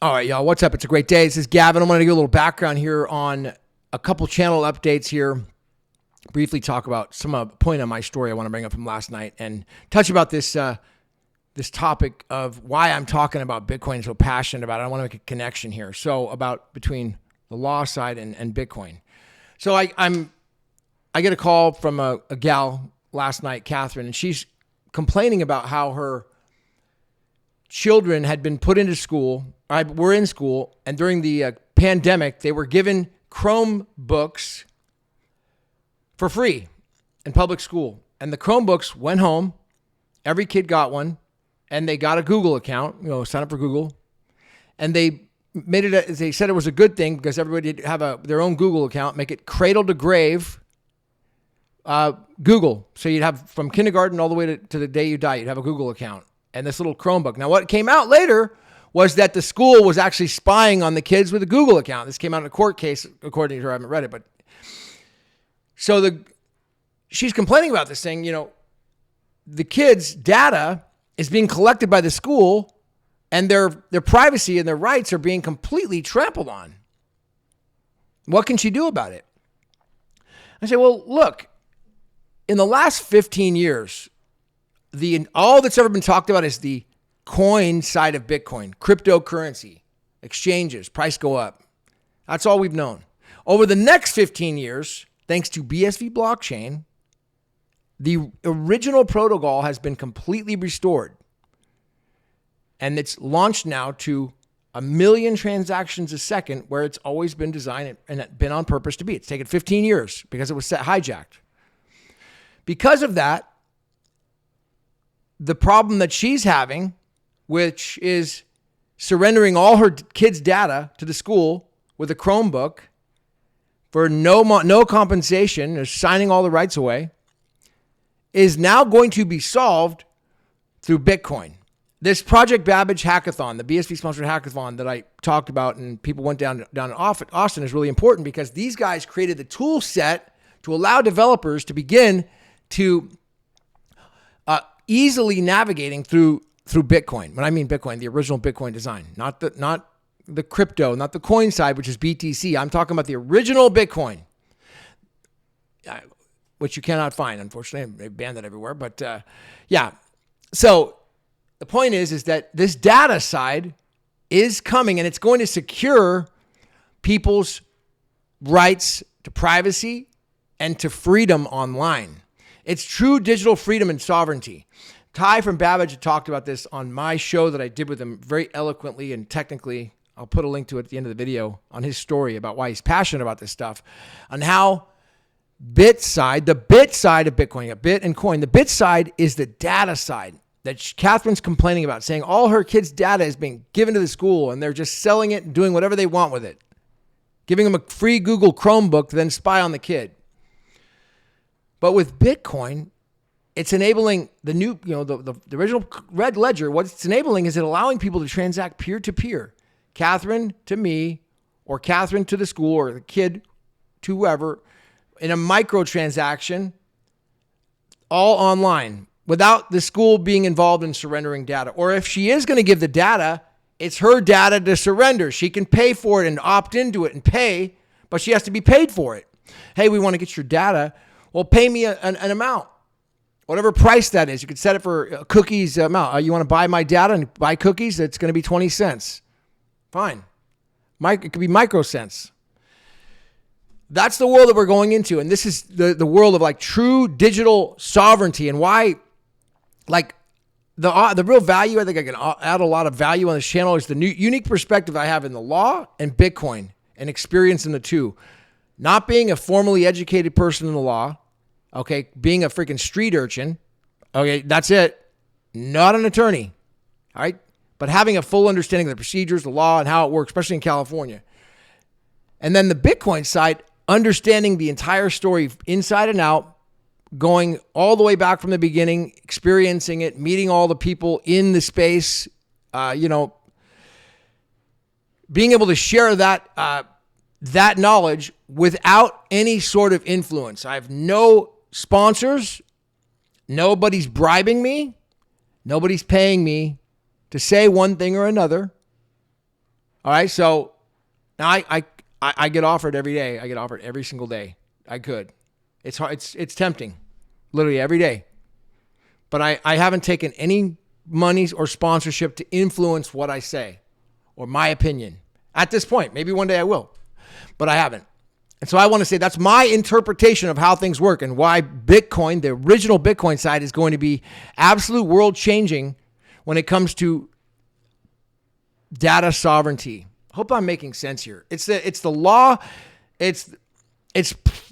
All right, y'all. What's up? It's a great day. This is Gavin. I'm going to give a little background here on a couple channel updates here. Briefly talk about some point on my story I want to bring up from last night and touch about this this topic of why I'm talking about Bitcoin and so passionate about it. I want to make a connection here. So about between the law side and Bitcoin. So I get a call from a gal last night, Katherine, and she's complaining about how her children had been put into school, were in school, and during the pandemic, they were given Chromebooks for free in public school. And the Chromebooks went home, every kid got one, and they got a Google account, sign up for Google. And they made it, they said it was a good thing because everybody did have their own Google account, make it cradle to grave Google. So you'd have from kindergarten all the way to the day you die, you'd have a Google account and this little Chromebook. Now, what came out later was that the school was actually spying on the kids with a Google account. This came out in a court case, according to her. I haven't read it, but so she's complaining about this thing. The kids' data is being collected by the school, and their privacy and their rights are being completely trampled on. What can she do about it? I say, well, look, in the last 15 years, all that's ever been talked about is the coin side of Bitcoin, cryptocurrency, exchanges, price go up. That's all we've known. Over the next 15 years, thanks to BSV blockchain, the original protocol has been completely restored. And it's launched now to 1 million transactions a second, where it's always been designed and been on purpose to be. It's taken 15 years because it was hijacked. Because of that, the problem that she's having, which is surrendering all her kids' data to the school with a Chromebook for no compensation, or signing all the rights away, is now going to be solved through Bitcoin. This Project Babage Hackathon, the BSV sponsored hackathon that I talked about and people went down in Austin, is really important because these guys created the tool set to allow developers to begin to easily navigating through Bitcoin. When I mean Bitcoin, the original Bitcoin design, not the crypto, not the coin side, which is BTC. I'm talking about the original Bitcoin, which you cannot find, unfortunately. They banned that everywhere. But yeah, so the point is that this data side is coming, and it's going to secure people's rights to privacy and to freedom online. It's true digital freedom and sovereignty. Ty from Babage had talked about this on my show that I did with him very eloquently and technically. I'll put a link to it at the end of the video on his story about why he's passionate about this stuff, on how the bit side of Bitcoin, a bit and coin, the bit side is the data side that Katherine's complaining about, saying all her kids' data is being given to the school and they're just selling it and doing whatever they want with it, giving them a free Google Chromebook to then spy on the kid. But with Bitcoin, it's enabling the new, the original red ledger. What it's enabling is it allowing people to transact peer-to-peer. Katherine to me, or Katherine to the school, or the kid to whoever, in a micro transaction, all online, without the school being involved in surrendering data. Or if she is going to give the data, it's her data to surrender. She can pay for it and opt into it and pay, but she has to be paid for it. Hey, we want to get your data. Well, pay me an amount, whatever price that is. You could set it for a cookies amount. You want to buy my data and buy cookies? It's going to be 20 cents. Fine. It could be microcents. That's the world that we're going into. And this is the world of like true digital sovereignty, and why the real value, I think I can add a lot of value on this channel, is the new unique perspective I have in the law and Bitcoin and experience in the two. Not being a formally educated person in the law, okay, being a freaking street urchin, okay, that's it. Not an attorney, all right? But having a full understanding of the procedures, the law, and how it works, especially in California. And then the Bitcoin side, understanding the entire story inside and out, going all the way back from the beginning, experiencing it, meeting all the people in the space, being able to share that knowledge without any sort of influence. I have no sponsors. Nobody's bribing me. Nobody's paying me to say one thing or another. All right. So now I get offered every day. I get offered every single day. I could. It's hard. It's tempting, literally every day. But I haven't taken any monies or sponsorship to influence what I say or my opinion at this point. Maybe one day I will, but I haven't. And so I want to say that's my interpretation of how things work and why Bitcoin, the original Bitcoin side, is going to be absolute world changing when it comes to data sovereignty. I hope I'm making sense here. It's the law. It's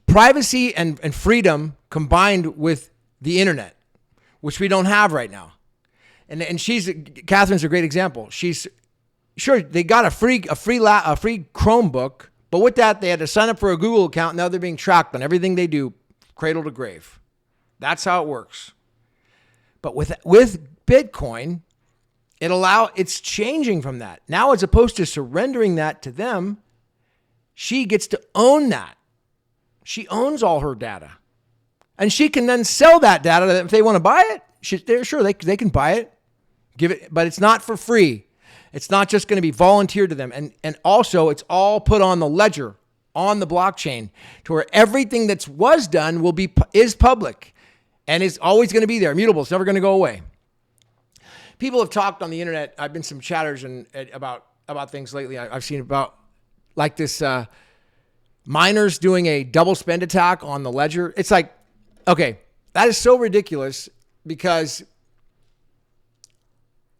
privacy and freedom combined with the internet, which we don't have right now. And Catherine's a great example. She's sure they got a free Chromebook, but with that they had to sign up for a Google account. Now they're being tracked on everything they do, cradle to grave. That's how it works. But with Bitcoin, it's changing from that. Now, as opposed to surrendering that to them, she gets to own that. She owns all her data. And she can then sell that data if they want to buy it. They're sure they can buy it, give it, but it's not for free. It's not just going to be volunteered to them. And also it's all put on the ledger, on the blockchain, to where everything that was done is public and is always going to be there, immutable. It's never going to go away. People have talked on the internet. I've been some chatters about things lately. I've seen about like this miners doing a double spend attack on the ledger. It's like, okay, that is so ridiculous because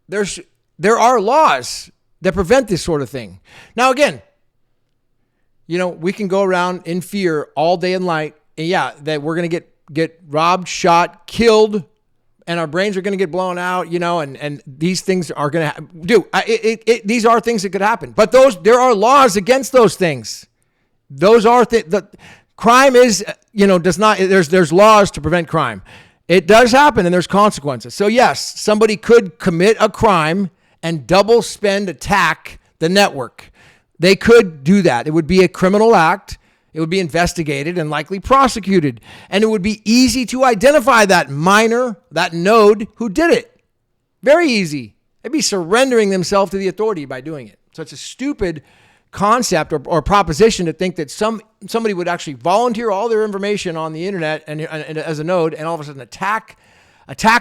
there are laws that prevent this sort of thing. Now, again, we can go around in fear all day and night. And yeah, that we're going to get robbed, shot, killed, and our brains are going to get blown out, and these things are going to these are things that could happen. But there are laws against those things. Those are the crime is, does not, there's laws to prevent crime. It does happen and there's consequences. So yes, somebody could commit a crime and double spend attack the network. They could do that. It would be a criminal act. It would be investigated and likely prosecuted. And it would be easy to identify that miner, that node who did it. Very easy. They'd be surrendering themselves to the authority by doing it. So it's a stupid concept or proposition to think that somebody would actually volunteer all their information on the internet and as a node and all of a sudden attack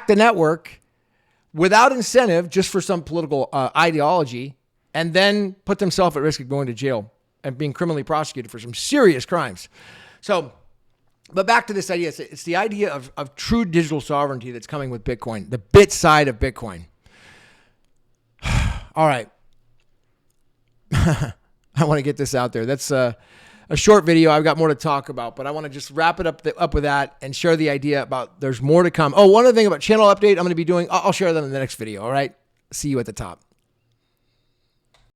the network without incentive just for some political ideology and then put themselves at risk of going to jail and being criminally prosecuted for some serious crimes. So, but back to this idea, it's the idea of true digital sovereignty that's coming with Bitcoin, the bit side of Bitcoin. All right. I want to get this out there. That's a short video. I've got more to talk about, but I want to just wrap it up with that and share the idea about there's more to come. Oh, one other thing about channel update I'm going to be doing, I'll share that in the next video. All right. See you at the top.